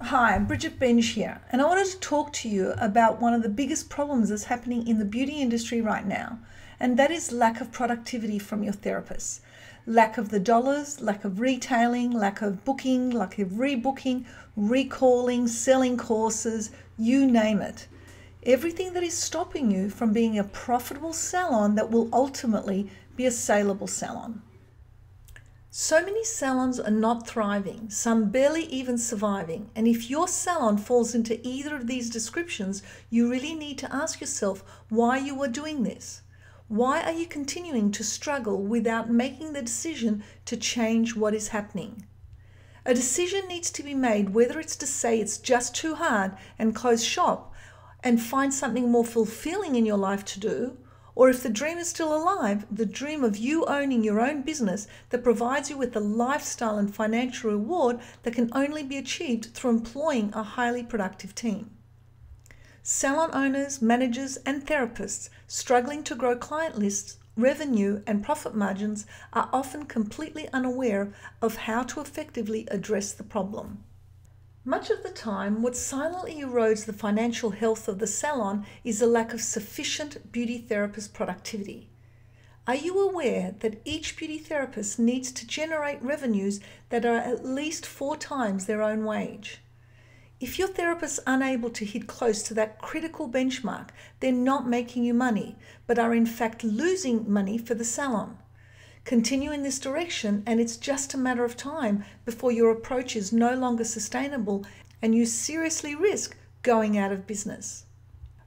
Hi, I'm Brigitte Benge here, and I wanted to talk to you about one of the biggest problems that's happening in the beauty industry right now, and that is lack of productivity from your therapists. Lack of the dollars, lack of retailing, lack of booking, lack of rebooking, recalling, selling courses, you name it. Everything that is stopping you from being a profitable salon that will ultimately be a saleable salon. So many salons are not thriving, some barely even surviving, and if your salon falls into either of these descriptions, you really need to ask yourself why you are doing this. Why are you continuing to struggle without making the decision to change what is happening? A decision needs to be made, whether it's to say it's just too hard and close shop and find something more fulfilling in your life to do, or if the dream is still alive, the dream of you owning your own business that provides you with the lifestyle and financial reward that can only be achieved through employing a highly productive team. Salon owners, managers, and therapists struggling to grow client lists, revenue, and profit margins are often completely unaware of how to effectively address the problem. Much of the time, what silently erodes the financial health of the salon is a lack of sufficient beauty therapist productivity. Are you aware that each beauty therapist needs to generate revenues that are at least 4 times their own wage? If your therapist is unable to hit close to that critical benchmark, they're not making you money, but are in fact losing money for the salon. Continue in this direction and it's just a matter of time before your approach is no longer sustainable and you seriously risk going out of business.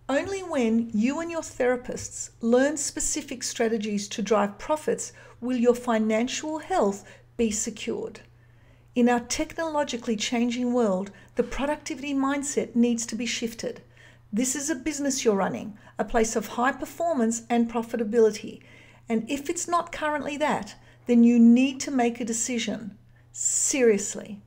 Only when you and your therapists learn specific strategies to drive profits will your financial health be secured. In our technologically changing world, the productivity mindset needs to be shifted. This is a business you're running, a place of high performance and profitability. And if it's not currently that, then you need to make a decision. Seriously.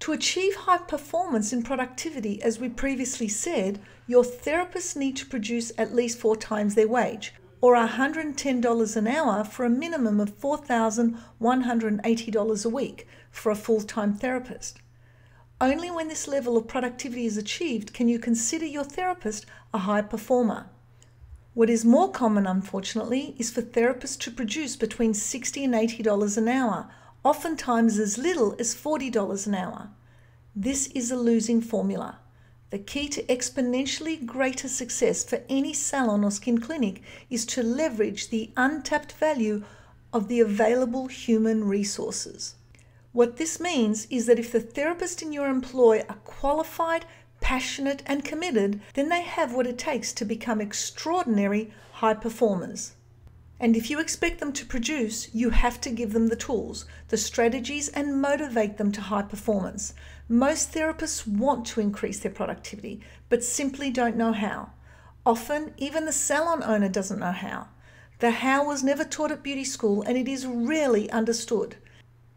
To achieve high performance in productivity, as we previously said, your therapists need to produce at least 4 times their wage, or $110 an hour for a minimum of $4,180 a week for a full-time therapist. Only when this level of productivity is achieved can you consider your therapist a high performer. What is more common, unfortunately, is for therapists to produce between $60 and $80 an hour, oftentimes as little as $40 an hour. This is a losing formula. The key to exponentially greater success for any salon or skin clinic is to leverage the untapped value of the available human resources. What this means is that if the therapists in your employ are qualified, passionate, and committed, then they have what it takes to become extraordinary high performers. And if you expect them to produce, you have to give them the tools, the strategies, and motivate them to high performance. Most therapists want to increase their productivity, but simply don't know how. Often, even the salon owner doesn't know how. The how was never taught at beauty school, and it is rarely understood.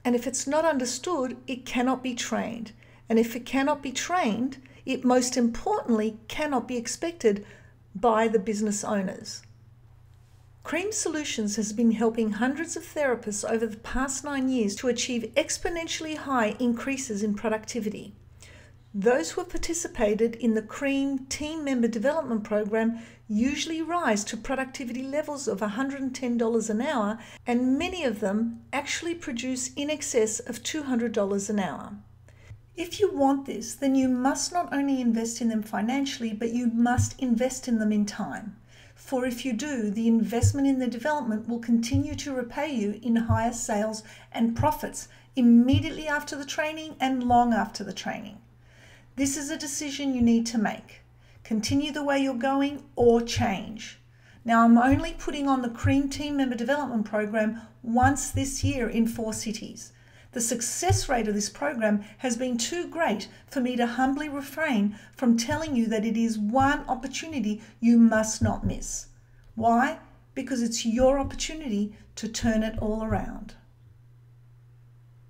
And if it's not understood, it cannot be trained. And if it cannot be trained, it most importantly cannot be expected by the business owners. Cream Solutions has been helping hundreds of therapists over the past 9 years to achieve exponentially high increases in productivity. Those who have participated in the Cream Team Member Development Program usually rise to productivity levels of $110 an hour, and many of them actually produce in excess of $200 an hour. If you want this, then you must not only invest in them financially, but you must invest in them in time. For if you do, the investment in the development will continue to repay you in higher sales and profits immediately after the training and long after the training. This is a decision you need to make. Continue the way you're going or change. Now, I'm only putting on the Cream Team Member Development Program once this year in 4 cities. The success rate of this program has been too great for me to humbly refrain from telling you that it is one opportunity you must not miss. Why? Because it's your opportunity to turn it all around.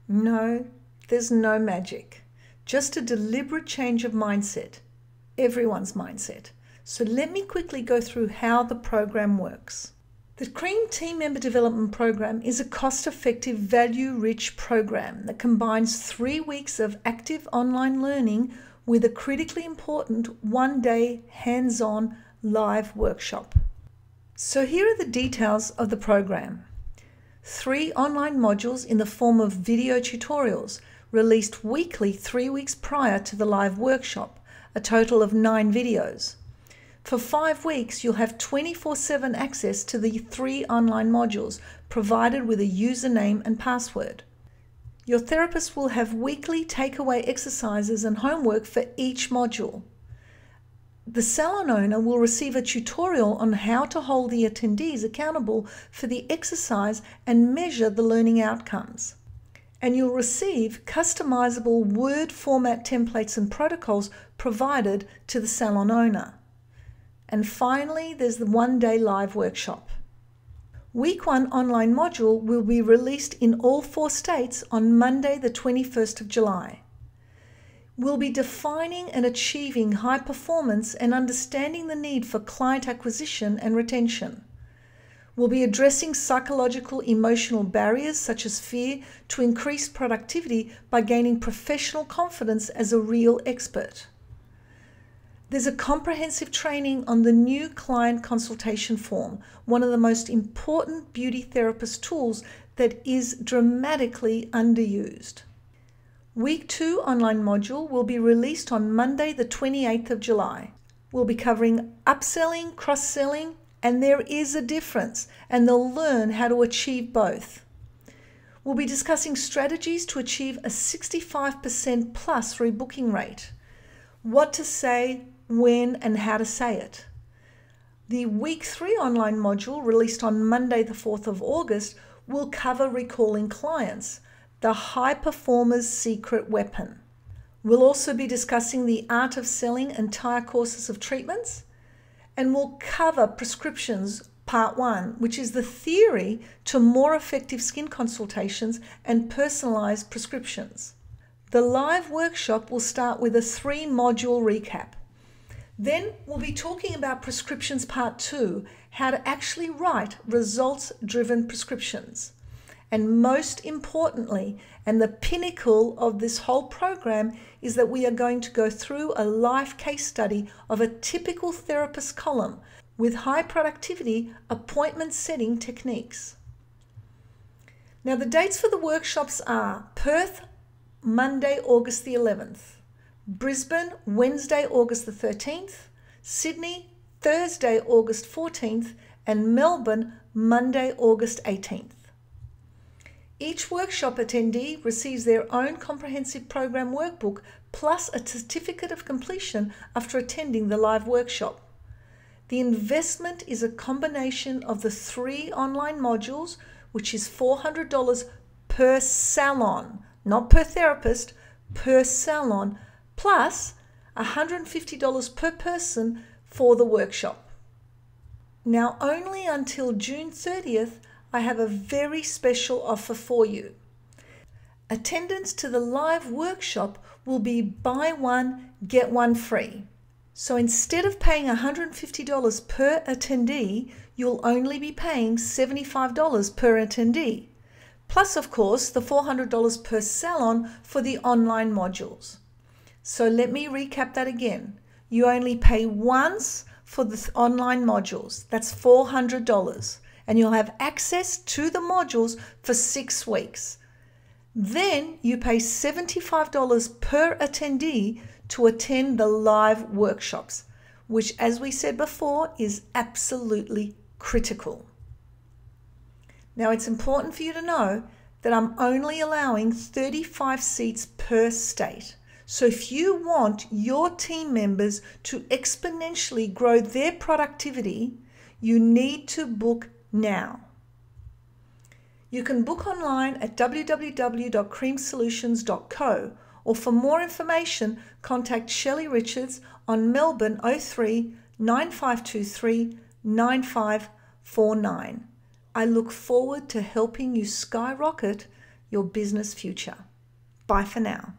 No, there's no magic. Just a deliberate change of mindset. Everyone's mindset. So let me quickly go through how the program works. The Cream Team Member Development Program is a cost-effective, value-rich program that combines 3 weeks of active online learning with a critically important one-day hands-on live workshop. So here are the details of the program. 3 online modules in the form of video tutorials released weekly 3 weeks prior to the live workshop, a total of 9 videos. For 5 weeks, you'll have 24/7 access to the 3 online modules provided with a username and password. Your therapist will have weekly takeaway exercises and homework for each module. The salon owner will receive a tutorial on how to hold the attendees accountable for the exercise and measure the learning outcomes. And you'll receive customizable Word format templates and protocols provided to the salon owner. And finally, there's the one-day live workshop. Week 1 online module will be released in all 4 states on Monday, the 21st of July. We'll be defining and achieving high performance and understanding the need for client acquisition and retention. We'll be addressing psychological, emotional barriers such as fear to increase productivity by gaining professional confidence as a real expert. There's a comprehensive training on the new client consultation form, one of the most important beauty therapist tools that is dramatically underused. Week 2 online module will be released on Monday, the 28th of July. We'll be covering upselling, cross-selling, and there is a difference, and they'll learn how to achieve both. We'll be discussing strategies to achieve a 65% plus rebooking rate, what to say, when, and how to say it. The Week 3 online module, released on Monday, the 4th of August, will cover recalling clients, the high performer's secret weapon. We'll also be discussing the art of selling entire courses of treatments, and we'll cover prescriptions part 1, which is the theory to more effective skin consultations and personalized prescriptions. The live workshop will start with a 3-module recap. Then we'll be talking about prescriptions part 2, how to actually write results-driven prescriptions. And most importantly, and the pinnacle of this whole program, is that we are going to go through a live case study of a typical therapist column with high productivity appointment setting techniques. Now the dates for the workshops are Perth, Monday, August the 11th. Brisbane, Wednesday, August the 13th, Sydney, Thursday, August 14th, and Melbourne, Monday, August 18th. Each workshop attendee receives their own comprehensive program workbook plus a certificate of completion after attending the live workshop. The investment is a combination of the 3 online modules, which is $400 per salon, not per therapist, per salon, plus $150 per person for the workshop. Now, only until June 30th, I have a very special offer for you. Attendance to the live workshop will be buy one, get one free. So instead of paying $150 per attendee, you'll only be paying $75 per attendee. Plus, of course, the $400 per salon for the online modules. So let me recap that again. You only pay once for the online modules. That's $400. And you'll have access to the modules for 6 weeks. Then you pay $75 per attendee to attend the live workshops, which, as we said before, is absolutely critical. Now, it's important for you to know that I'm only allowing 35 seats per state. So if you want your team members to exponentially grow their productivity, you need to book now. You can book online at www.creamsolutions.co, or for more information, contact Shelley Richards on Melbourne 03 9523 9549. I look forward to helping you skyrocket your business future. Bye for now.